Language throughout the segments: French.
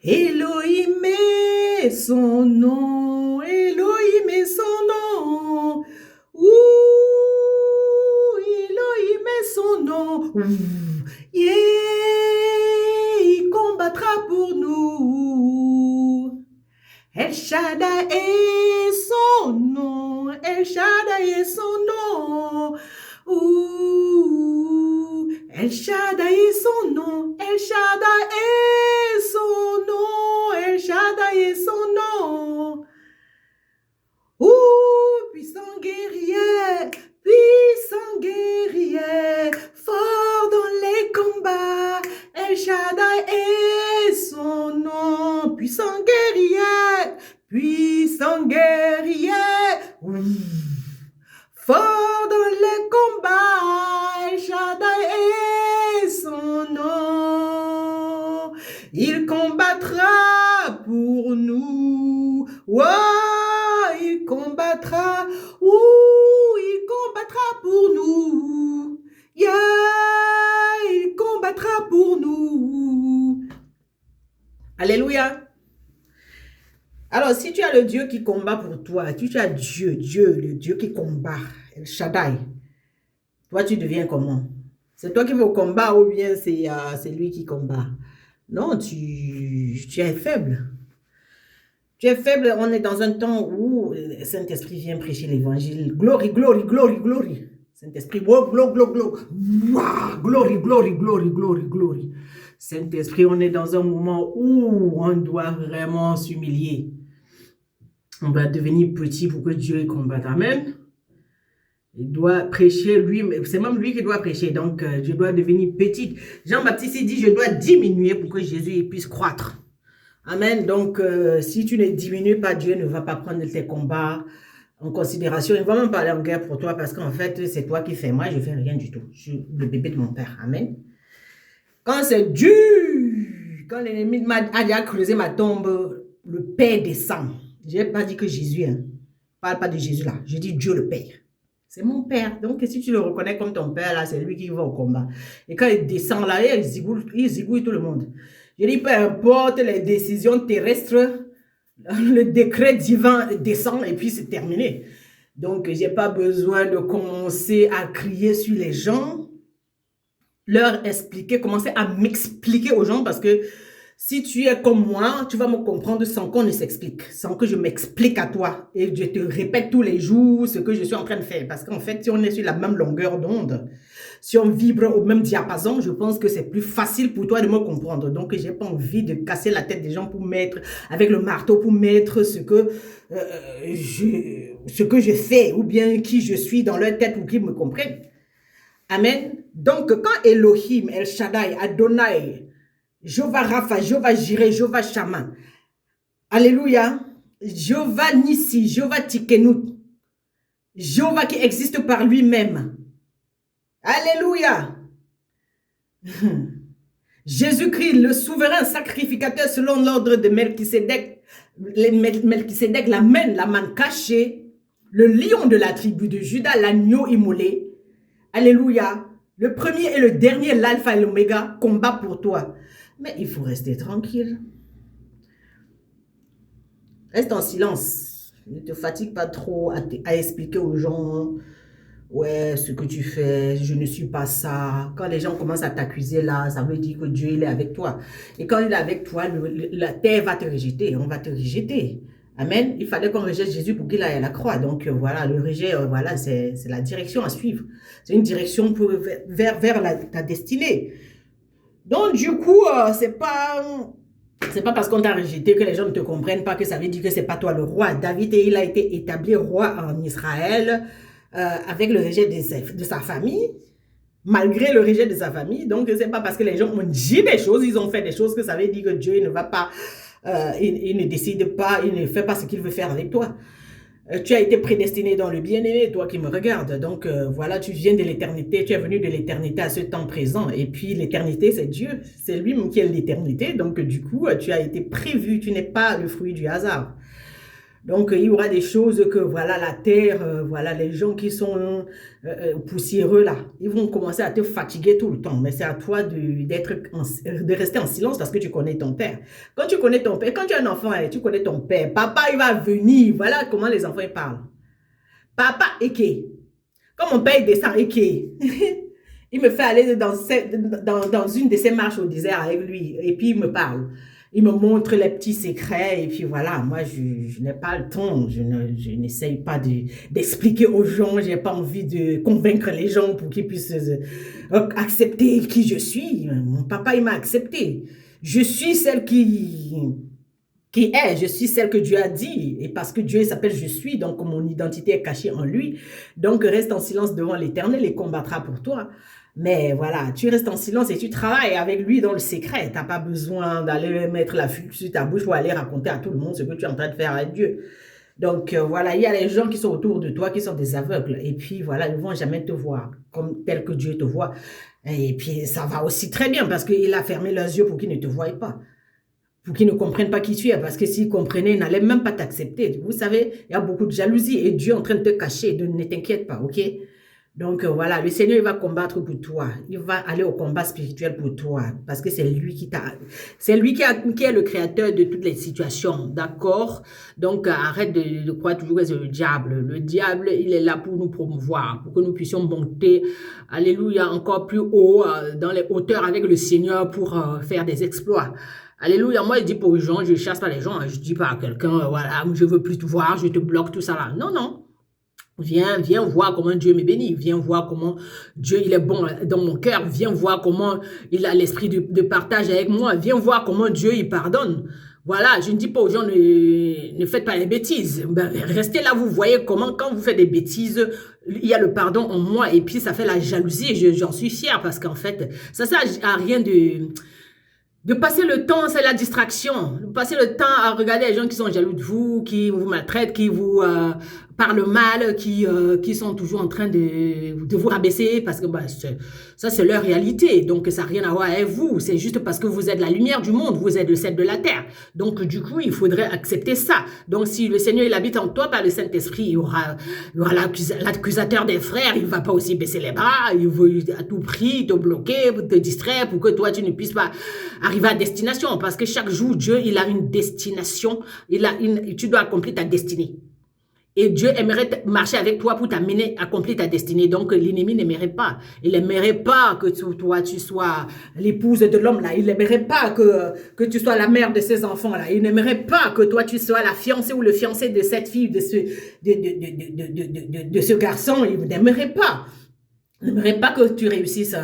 Elohim est son nom, Elohim est son nom. Ouh, Elohim est son nom. Yeah, il combattra pour nous. El Shaddai est son nom, El Shaddai est son nom. Ouh, El Shaddai est son nom, El Shaddai est son nom, El Shaddai est son nom. Ouh, puissant guerrier, fort dans les combats, El Shaddai est son nom, puissant guerrier, fort dans les combats, El Shaddai est son nom. Il combattra pour nous. Oh, il combattra. Il combattra pour nous. Yeah, il combattra pour nous. Alléluia. Alors, si tu as le Dieu qui combat pour toi, si tu as Dieu, le Dieu qui combat, El Shaddai, toi, tu deviens comment? C'est toi qui vas au combat ou bien c'est lui qui combat? Non, tu es faible. Tu es faible, on est dans un temps où le Saint-Esprit vient prêcher l'évangile. Glory, glory, glory, glory. Saint-Esprit, wow, glory, glory, glory, glory, glory. Saint-Esprit, on est dans un moment où on doit vraiment s'humilier. On doit devenir petit pour que Dieu combatte. Amen. Il doit prêcher lui, c'est même lui qui doit prêcher. Donc, je dois devenir petit. Jean-Baptiste dit, je dois diminuer pour que Jésus puisse croître. Amen. Donc, si tu ne diminues pas, Dieu ne va pas prendre tes combats en considération. Il ne va même pas aller en guerre pour toi parce qu'en fait, c'est toi qui fais. Moi, je ne fais rien du tout. Je suis le bébé de mon père. Amen. Quand c'est dur, quand l'ennemi a déjà creusé ma tombe, le Père descend. Je n'ai pas dit que Jésus, hein. Parle pas de Jésus là. Je dis Dieu le Père. C'est mon père. Donc, si tu le reconnais comme ton père, là, c'est lui qui va au combat. Et quand il descend là, il zigouille tout le monde. Je dis, peu importe les décisions terrestres, le décret divin descend et puis c'est terminé. Donc, je n'ai pas besoin de commencer à crier sur les gens, leur expliquer, commencer à m'expliquer aux gens parce que si tu es comme moi, tu vas me comprendre sans qu'on ne s'explique, sans que je m'explique à toi. Et je te répète tous les jours ce que je suis en train de faire. Parce qu'en fait, si on est sur la même longueur d'onde, si on vibre au même diapason, je pense que c'est plus facile pour toi de me comprendre. Donc, je n'ai pas envie de casser la tête des gens pour mettre, avec le marteau, pour mettre ce que je fais ou bien qui je suis dans leur tête pour qu'ils me comprennent. Amen. Donc, quand Elohim, El Shaddai, Adonai, Jéhovah Rapha, Jéhovah Jireh, Jéhovah Shammah. Alléluia. Jéhovah Nissi, Jéhovah Tikenout. Jéhovah qui existe par lui-même. Alléluia. Jésus-Christ, le souverain sacrificateur selon l'ordre de Melchisédek. Melchisédek l'amène, la manne cachée. Le lion de la tribu de Juda, l'agneau immolé. Alléluia. Le premier et le dernier, l'alpha et l'oméga, combat pour toi. Mais il faut rester tranquille. Reste en silence. Ne te fatigue pas trop à expliquer aux gens, ouais, ce que tu fais, je ne suis pas ça. Quand les gens commencent à t'accuser là, ça veut dire que Dieu, il est avec toi. Et quand il est avec toi, la terre va te rejeter, on va te rejeter. Amen. Il fallait qu'on rejette Jésus pour qu'il aille à la croix. Donc voilà, le rejet, voilà, c'est la direction à suivre. C'est une direction vers ta destinée. Donc du coup, c'est pas parce qu'on t'a rejeté que les gens ne te comprennent pas que ça veut dire que c'est pas toi le roi. David, il a été établi roi en Israël avec le rejet de sa famille, malgré le rejet de sa famille. Donc c'est pas parce que les gens ont dit des choses, ils ont fait des choses que ça veut dire que Dieu ne va pas, il ne décide pas, il ne fait pas ce qu'il veut faire avec toi. Tu as été prédestiné dans le bien-aimé, toi qui me regardes. Donc, voilà, tu viens de l'éternité, tu es venu de l'éternité à ce temps présent. Et puis, l'éternité, c'est Dieu. C'est lui-même qui est l'éternité. Donc, du coup, tu as été prévu. Tu n'es pas le fruit du hasard. Donc, il y aura des choses que, voilà, la terre, voilà, les gens qui sont poussiéreux, là, ils vont commencer à te fatiguer tout le temps. Mais c'est à toi de rester en silence parce que tu connais ton père. Quand tu connais ton père, quand tu es un enfant et tu connais ton père, papa, il va venir. Voilà comment les enfants, ils parlent. Papa, Eke. Quand mon père, il descend, Eke. Il me fait aller dans une de ses marches au désert avec lui. Et puis, il me parle. Il me montre les petits secrets. Et puis, voilà, moi, je n'ai pas le temps. Je n'essaye pas d'expliquer aux gens. Je n'ai pas envie de convaincre les gens pour qu'ils puissent accepter qui je suis. Mon papa, il m'a accepté. Je suis celle qui est, je suis celle que Dieu a dit, et parce que Dieu s'appelle je suis, donc mon identité est cachée en lui, donc reste en silence devant l'Éternel et combattra pour toi. Mais voilà, tu restes en silence et tu travailles avec lui dans le secret. Tu n'as pas besoin d'aller mettre la fuite sur ta bouche pour aller raconter à tout le monde ce que tu es en train de faire avec Dieu. Donc voilà, il y a les gens qui sont autour de toi, qui sont des aveugles, et puis voilà, ils ne vont jamais te voir comme tel que Dieu te voit. Et puis ça va aussi très bien parce qu'il a fermé leurs yeux pour qu'ils ne te voient pas, pour qu'ils ne comprennent pas qui tu es, parce que s'ils comprenaient, ils n'allaient même pas t'accepter. Vous savez, il y a beaucoup de jalousie et Dieu est en train de te cacher, ne t'inquiète pas, ok? Donc voilà, le Seigneur, il va combattre pour toi. Il va aller au combat spirituel pour toi, parce que c'est lui qui est le créateur de toutes les situations, d'accord? Donc arrête de croire toujours que c'est le diable. Le diable, il est là pour nous promouvoir, pour que nous puissions monter, alléluia, encore plus haut, dans les hauteurs avec le Seigneur pour faire des exploits. Alléluia, moi je dis pour les gens, je ne chasse pas les gens, je ne dis pas à quelqu'un, voilà, je ne veux plus te voir, je te bloque, tout ça là. Non, non. Viens voir comment Dieu me bénit. Viens voir comment Dieu, il est bon dans mon cœur. Viens voir comment il a l'esprit de partage avec moi. Viens voir comment Dieu, il pardonne. Voilà, je ne dis pas aux gens, ne faites pas les bêtises. Ben, restez là, vous voyez comment, quand vous faites des bêtises, il y a le pardon en moi. Et puis, ça fait la jalousie. J'en suis fière parce qu'en fait, ça ne sert à rien de passer le temps, c'est la distraction. De passer le temps à regarder les gens qui sont jaloux de vous, qui vous maltraitent, qui vous parlent mal, qui sont toujours en train de vous rabaisser parce que bah, ça, c'est leur réalité. Donc, ça n'a rien à voir avec vous. C'est juste parce que vous êtes la lumière du monde, vous êtes le sel de la terre. Donc, du coup, il faudrait accepter ça. Donc, si le Seigneur, il habite en toi par le Saint-Esprit, il y aura l'accusateur des frères, il ne va pas aussi baisser les bras, il veut à tout prix te bloquer, te distraire pour que toi, tu ne puisses pas arriver à destination. Parce que chaque jour, Dieu, il a une destination. Tu dois accomplir ta destinée. Et Dieu aimerait marcher avec toi pour t'amener à accomplir ta destinée. Donc, l'ennemi n'aimerait pas. Il n'aimerait pas que toi, tu sois l'épouse de l'homme là. Il n'aimerait pas que tu sois la mère de ses enfants là. Il n'aimerait pas que toi, tu sois la fiancée ou le fiancé de cette fille, de ce garçon. Il n'aimerait pas. Il n'aimerait pas que tu réussisses,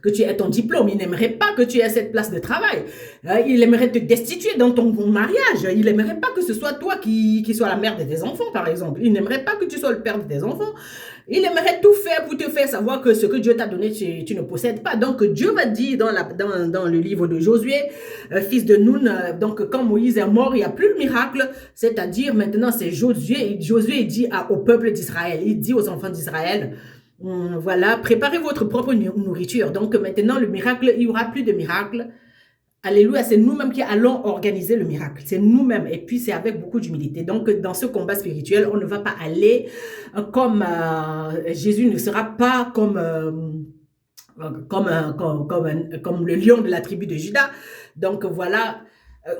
que tu aies ton diplôme. Il n'aimerait pas que tu aies cette place de travail. Il aimerait te destituer dans ton mariage. Il n'aimerait pas que ce soit toi qui sois la mère de tes enfants, par exemple. Il n'aimerait pas que tu sois le père de tes enfants. Il aimerait tout faire pour te faire savoir que ce que Dieu t'a donné, tu ne possèdes pas. Donc, Dieu va dire dans le livre de Josué, fils de Nun, donc quand Moïse est mort, il n'y a plus le miracle. C'est-à-dire, maintenant, c'est Josué. Josué dit au peuple d'Israël, il dit aux enfants d'Israël, voilà, préparez votre propre nourriture. Donc maintenant, le miracle, il n'y aura plus de miracle. Alléluia, c'est nous-mêmes qui allons organiser le miracle. C'est nous-mêmes. Et puis, c'est avec beaucoup d'humilité. Donc, dans ce combat spirituel, on ne va pas aller comme Jésus ne sera pas comme le lion de la tribu de Juda. Donc, voilà.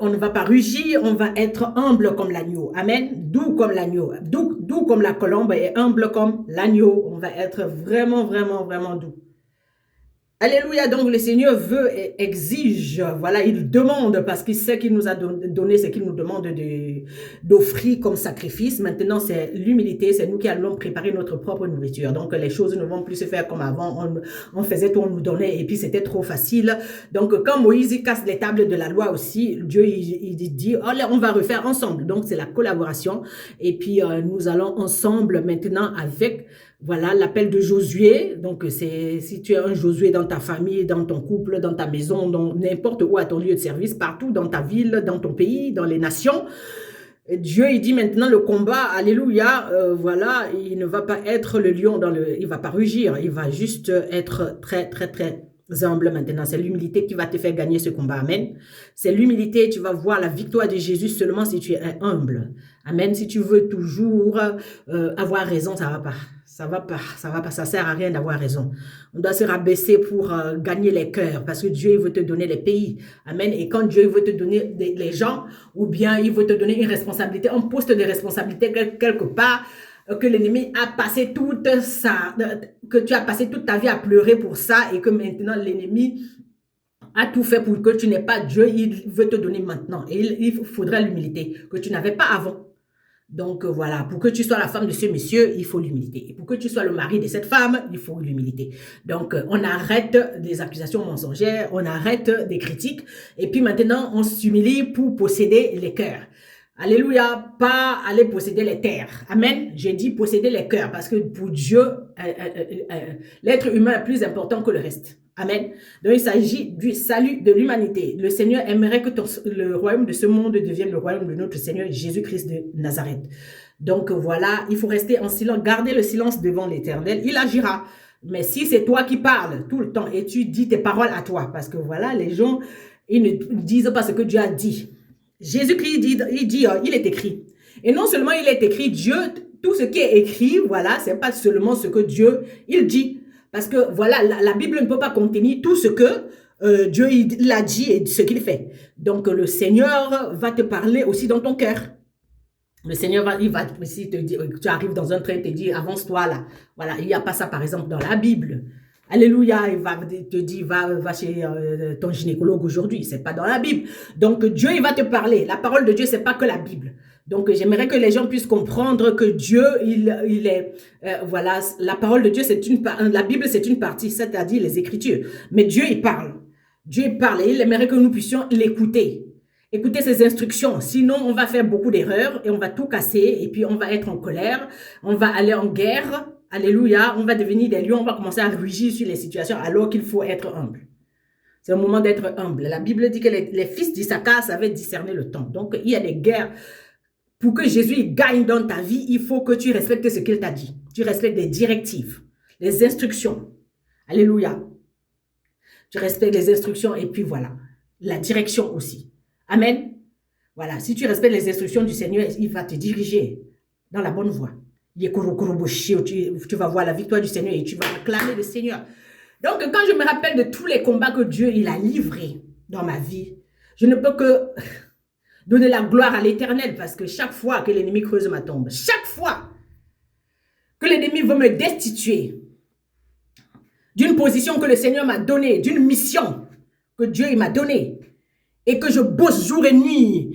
On ne va pas rugir, on va être humble comme l'agneau. Amen. Doux comme l'agneau. Doux comme la colombe et humble comme l'agneau. On va être vraiment, vraiment, vraiment doux. Alléluia, donc le Seigneur veut et exige, voilà, il demande parce qu'il sait qu'il nous a donné ce qu'il nous demande d'offrir comme sacrifice. Maintenant, c'est l'humilité, c'est nous qui allons préparer notre propre nourriture. Donc, les choses ne vont plus se faire comme avant. On faisait tout, on nous donnait et puis c'était trop facile. Donc, quand Moïse il casse les tables de la loi aussi, Dieu il dit, oh, là, on va refaire ensemble. Donc, c'est la collaboration. Et puis, nous allons ensemble maintenant avec... Voilà l'appel de Josué. Donc, si tu es un Josué dans ta famille, dans ton couple, dans ta maison, dans n'importe où à ton lieu de service, partout dans ta ville, dans ton pays, dans les nations, Dieu, il dit maintenant le combat, alléluia, voilà, il ne va pas être le lion il va pas rugir, il va juste être très, très, très humble maintenant. C'est l'humilité qui va te faire gagner ce combat. Amen. C'est l'humilité, tu vas voir la victoire de Jésus seulement si tu es humble. Amen. Si tu veux toujours avoir raison, ça va pas. Ça va pas, ça va pas, ça sert à rien d'avoir raison. On doit se rabaisser pour gagner les cœurs parce que Dieu il veut te donner les pays. Amen. Et quand Dieu veut te donner les gens ou bien il veut te donner une responsabilité, un poste de responsabilité quelque part, que l'ennemi a passé toute que tu as passé toute ta vie à pleurer pour ça et que maintenant l'ennemi a tout fait pour que tu n'aies pas Dieu, il veut te donner maintenant. Et il faudra l'humilité que tu n'avais pas avant. Donc voilà, pour que tu sois la femme de ce monsieur, il faut l'humilité. Et pour que tu sois le mari de cette femme, il faut l'humilité. Donc on arrête des accusations mensongères, on arrête des critiques. Et puis maintenant, on s'humilie pour posséder les cœurs. Alléluia, pas aller posséder les terres. Amen. J'ai dit posséder les cœurs parce que pour Dieu, l'être humain est plus important que le reste. Amen. Donc il s'agit du salut de l'humanité. Le Seigneur aimerait que le royaume de ce monde devienne le royaume de notre Seigneur Jésus-Christ de Nazareth. Donc voilà, il faut rester en silence, garder le silence devant l'Éternel. Il agira. Mais si c'est toi qui parles tout le temps et tu dis tes paroles à toi, parce que voilà, les gens, ils ne disent pas ce que Dieu a dit. Jésus-Christ dit, il est écrit. Et non seulement il est écrit, Dieu, tout ce qui est écrit, voilà, c'est pas seulement ce que Dieu, il dit. Parce que, voilà, la Bible ne peut pas contenir tout ce que Dieu il a dit et ce qu'il fait. Donc, le Seigneur va te parler aussi dans ton cœur. Le Seigneur, il va aussi te dire, tu arrives dans un train, il te dit, avance-toi là. Voilà, il n'y a pas ça, par exemple, dans la Bible. Alléluia, il va te dire, va chez ton gynécologue aujourd'hui. C'est pas dans la Bible. Donc, Dieu, il va te parler. La parole de Dieu, c'est pas que la Bible. Donc, j'aimerais que les gens puissent comprendre que Dieu, il est, voilà, la parole de Dieu, la Bible, c'est une partie, c'est-à-dire les Écritures. Mais Dieu, il parle. Dieu, il parle et il aimerait que nous puissions l'écouter. Écoutez ses instructions. Sinon, on va faire beaucoup d'erreurs et on va tout casser et puis on va être en colère. On va aller en guerre. Alléluia, on va devenir des lions, on va commencer à rugir sur les situations alors qu'il faut être humble. C'est le moment d'être humble. La Bible dit que les fils d'Issachar savaient discerner le temps. Donc, il y a des guerres. Pour que Jésus gagne dans ta vie, il faut que tu respectes ce qu'il t'a dit. Tu respectes les directives, les instructions. Alléluia. Tu respectes les instructions et puis voilà, la direction aussi. Amen. Voilà, si tu respectes les instructions du Seigneur, il va te diriger dans la bonne voie. Tu vas voir la victoire du Seigneur et tu vas acclamer le Seigneur. Donc, quand je me rappelle de tous les combats que Dieu il a livrés dans ma vie, je ne peux que donner la gloire à l'Éternel parce que chaque fois que l'ennemi creuse ma tombe, chaque fois que l'ennemi veut me destituer d'une position que le Seigneur m'a donnée, d'une mission que Dieu m'a donnée et que je bosse jour et nuit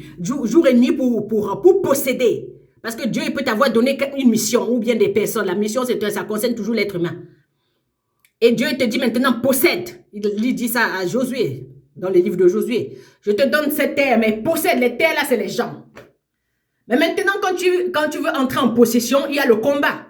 pour posséder. Parce que Dieu il peut t'avoir donné une mission ou bien des personnes. La mission, ça concerne toujours l'être humain. Et Dieu te dit maintenant, possède. Il dit ça à Josué, dans le livre de Josué. Je te donne cette terre, mais possède. Les terres, là, c'est les gens. Mais maintenant, quand tu veux entrer en possession, il y a le combat.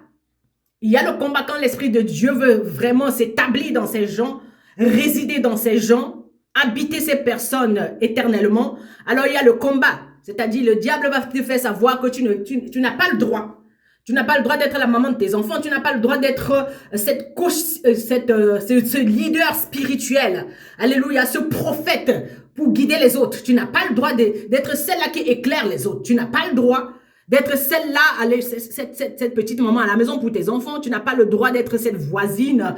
Il y a le combat quand l'Esprit de Dieu veut vraiment s'établir dans ces gens, résider dans ces gens, habiter ces personnes éternellement. Alors, il y a le combat. C'est-à-dire, le diable va te faire savoir que tu n'as pas le droit. Tu n'as pas le droit d'être la maman de tes enfants. Tu n'as pas le droit d'être ce leader spirituel. Alléluia, ce prophète pour guider les autres. Tu n'as pas le droit d'être celle-là qui éclaire les autres. Tu n'as pas le droit d'être celle-là, cette petite maman à la maison pour tes enfants. Tu n'as pas le droit d'être cette voisine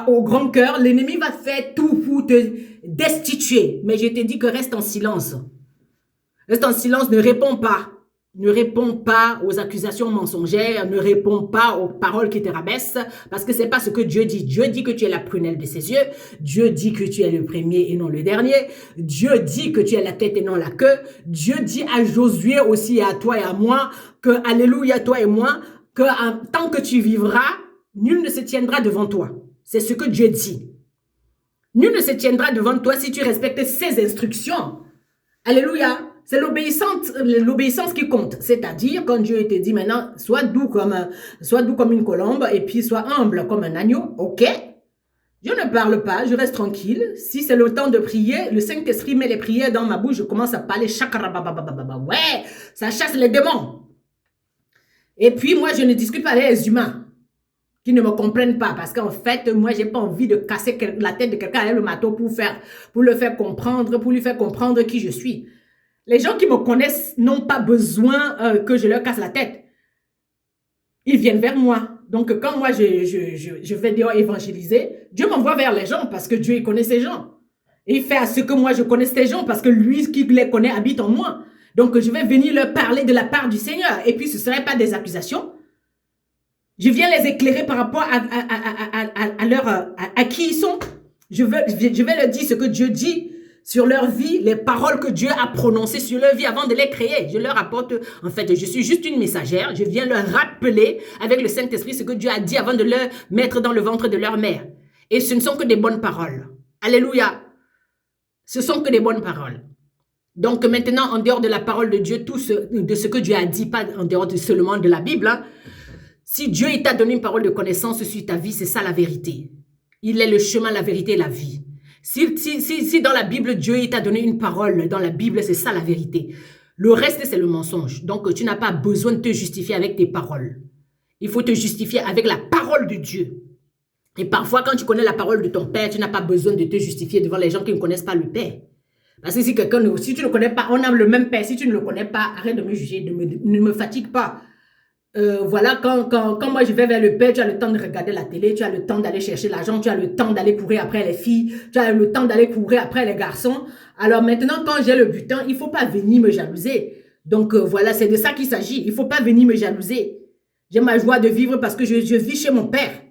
au grand cœur. L'ennemi va faire tout pour te destituer. Mais je te dis que reste en silence. Reste en silence, ne réponds pas. Ne réponds pas aux accusations mensongères, ne réponds pas aux paroles qui te rabaissent, parce que c'est pas ce que Dieu dit. Dieu dit que tu es la prunelle de ses yeux. Dieu dit que tu es le premier et non le dernier. Dieu dit que tu es la tête et non la queue. Dieu dit à Josué aussi, à toi et à moi, que, alléluia, toi et moi, que tant que tu vivras, nul ne se tiendra devant toi. C'est ce que Dieu dit. Nul ne se tiendra devant toi si tu respectes ses instructions. Alléluia. C'est l'obéissance qui compte. C'est-à-dire, quand Dieu te dit maintenant, sois doux comme une colombe et puis sois humble comme un agneau, ok? Je ne parle pas, je reste tranquille. Si c'est le temps de prier, le Saint-Esprit met les prières dans ma bouche, je commence à parler chakarababababa. Ouais, ça chasse les démons. Et puis, moi, je ne discute pas avec les humains. qui ne me comprennent pas. Parce qu'en fait, moi, j'ai pas envie de casser la tête de quelqu'un avec le marteau pour le faire comprendre, pour lui faire comprendre qui je suis. Les gens qui me connaissent n'ont pas besoin que je leur casse la tête. Ils viennent vers moi. Donc, quand moi, je vais dehors évangéliser, Dieu m'envoie vers les gens parce que Dieu, il connaît ces gens. Et il fait à ce que moi, je connaisse ces gens parce que lui, qui les connaît, habite en moi. Donc, je vais venir leur parler de la part du Seigneur. Et puis, ce ne serait pas des accusations. Je viens les éclairer par rapport à qui ils sont. Je vais leur dire ce que Dieu dit sur leur vie, les paroles que Dieu a prononcées sur leur vie avant de les créer. Je leur apporte, en fait, je suis juste une messagère. Je viens leur rappeler avec le Saint-Esprit ce que Dieu a dit avant de leur mettre dans le ventre de leur mère. Et ce ne sont que des bonnes paroles. Alléluia. Ce sont que des bonnes paroles. Donc maintenant, en dehors de la parole de Dieu, de ce que Dieu a dit, pas en dehors seulement de la Bible, hein, si Dieu t'a donné une parole de connaissance sur ta vie, c'est ça la vérité. Il est le chemin, la vérité et la vie. Si dans la Bible, Dieu t'a donné une parole, dans la Bible, c'est ça la vérité. Le reste, c'est le mensonge. Donc, tu n'as pas besoin de te justifier avec tes paroles. Il faut te justifier avec la parole de Dieu. Et parfois, quand tu connais la parole de ton Père, tu n'as pas besoin de te justifier devant les gens qui ne connaissent pas le Père. Parce que si tu ne connais pas, on a le même Père, si tu ne le connais pas, arrête de me juger, ne me fatigue pas. Voilà, quand moi je vais vers le Père, tu as le temps de regarder la télé, tu as le temps d'aller chercher l'argent, tu as le temps d'aller courir après les filles, tu as le temps d'aller courir après les garçons. Alors maintenant, quand j'ai le butin, il ne faut pas venir me jalouser. Donc voilà, c'est de ça qu'il s'agit. Il ne faut pas venir me jalouser. J'ai ma joie de vivre parce que je vis chez mon Père.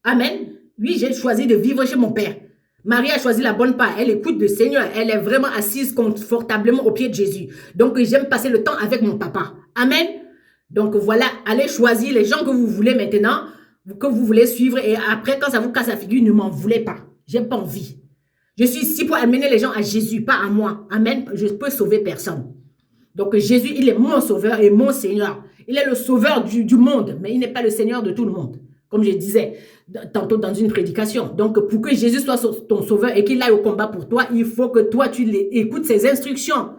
Amen. Oui, j'ai choisi de vivre chez mon Père. Marie a choisi la bonne part. Elle écoute le Seigneur. Elle est vraiment assise confortablement au pied de Jésus. Donc j'aime passer le temps avec mon papa. Amen. Donc voilà, allez choisir les gens que vous voulez maintenant, que vous voulez suivre. Et après, quand ça vous casse la figure, ne m'en voulez pas. J'ai pas envie. Je suis ici pour amener les gens à Jésus, pas à moi. Amen. Je peux sauver personne. Donc Jésus, il est mon sauveur et mon Seigneur. Il est le sauveur du monde, mais il n'est pas le Seigneur de tout le monde. Comme je disais tantôt dans une prédication. Donc pour que Jésus soit ton sauveur et qu'il aille au combat pour toi, il faut que toi, tu écoutes ses instructions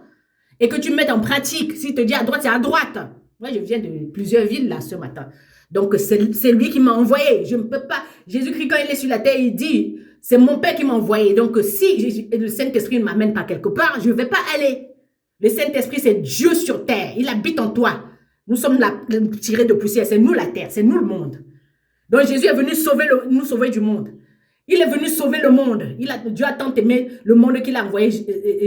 et que tu mettes en pratique. S'il te dit à droite, c'est à droite. Moi, je viens de plusieurs villes là ce matin. Donc, c'est lui qui m'a envoyé. Je ne peux pas. Jésus-Christ, quand il est sur la terre, il dit, c'est mon Père qui m'a envoyé. Donc, si le Saint-Esprit ne m'amène pas quelque part, je ne vais pas aller. Le Saint-Esprit, c'est Dieu sur terre. Il habite en toi. Nous sommes tirés de poussière. C'est nous la terre. C'est nous le monde. Donc, Jésus est venu nous sauver du monde. Il est venu sauver le monde. Dieu a tant aimé le monde qu'il a envoyé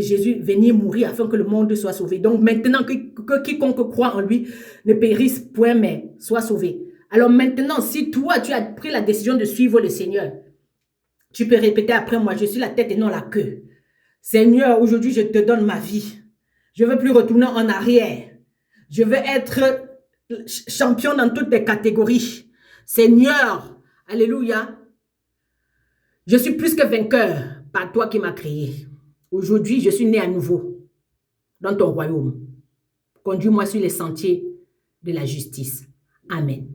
Jésus venir mourir afin que le monde soit sauvé. Donc maintenant que quiconque croit en lui ne périsse point mais soit sauvé. Alors maintenant, si toi tu as pris la décision de suivre le Seigneur, tu peux répéter après moi, je suis la tête et non la queue. Seigneur, aujourd'hui je te donne ma vie. Je ne veux plus retourner en arrière. Je veux être champion dans toutes les catégories. Seigneur, alléluia. Je suis plus que vainqueur par toi qui m'as créé. Aujourd'hui, je suis né à nouveau dans ton royaume. Conduis-moi sur les sentiers de la justice. Amen.